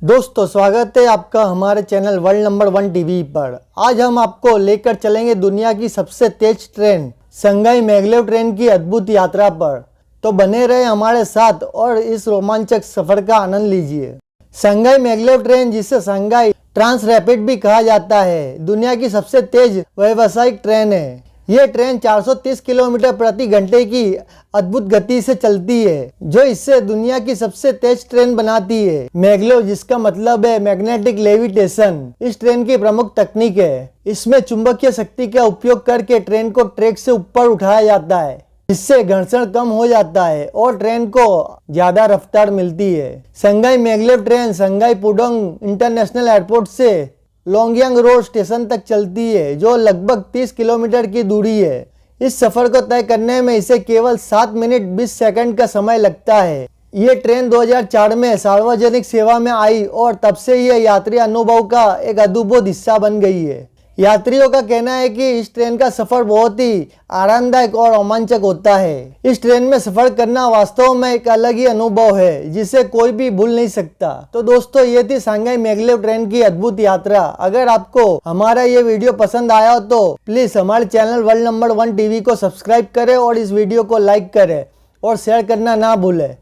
दोस्तों स्वागत है आपका हमारे चैनल वर्ल्ड नंबर 1 टीवी पर। आज हम आपको लेकर चलेंगे दुनिया की सबसे तेज ट्रेन शंघाई मैगलेव ट्रेन की अद्भुत यात्रा पर। तो बने रहे हमारे साथ और इस रोमांचक सफर का आनंद लीजिए। शंघाई मैगलेव ट्रेन, जिसे शंघाई ट्रांस रैपिड भी कहा जाता है, दुनिया की सबसे तेज व्यावसायिक ट्रेन है। यह ट्रेन 430 किलोमीटर प्रति घंटे की अद्भुत गति से चलती है, जो इससे दुनिया की सबसे तेज ट्रेन बनाती है। मैगलेव, जिसका मतलब है मैग्नेटिक लेविटेशन, इस ट्रेन की प्रमुख तकनीक है। इसमें चुंबकीय शक्ति का उपयोग करके ट्रेन को ट्रैक से ऊपर उठाया जाता है, जिससे घर्षण कम हो जाता है और ट्रेन को ज्यादा रफ्तार मिलती है। Shanghai maglev train Shanghai Pudong international airport से लोंगयांग रोड स्टेशन तक चलती है, जो लगभग 30 किलोमीटर की दूरी है। इस सफर को तय करने में इसे केवल 7 मिनट 20 सेकंड का समय लगता है। ये ट्रेन 2004 में सार्वजनिक सेवा में आई और तब से यह यात्री अनुभव का एक अद्भुत हिस्सा बन गई है। यात्रियों का कहना है कि इस ट्रेन का सफर बहुत ही आरामदायक और रोमांचक होता है। इस ट्रेन में सफर करना वास्तव में एक अलग ही अनुभव है, जिसे कोई भी भूल नहीं सकता। तो दोस्तों, ये थी शंघाई मैगलेव ट्रेन की अद्भुत यात्रा। अगर आपको हमारा ये वीडियो पसंद आया हो तो प्लीज हमारे चैनल वर्ल्ड नंबर 1 टीवी को सब्सक्राइब करें और इस वीडियो को लाइक करें और शेयर करना ना भूलें।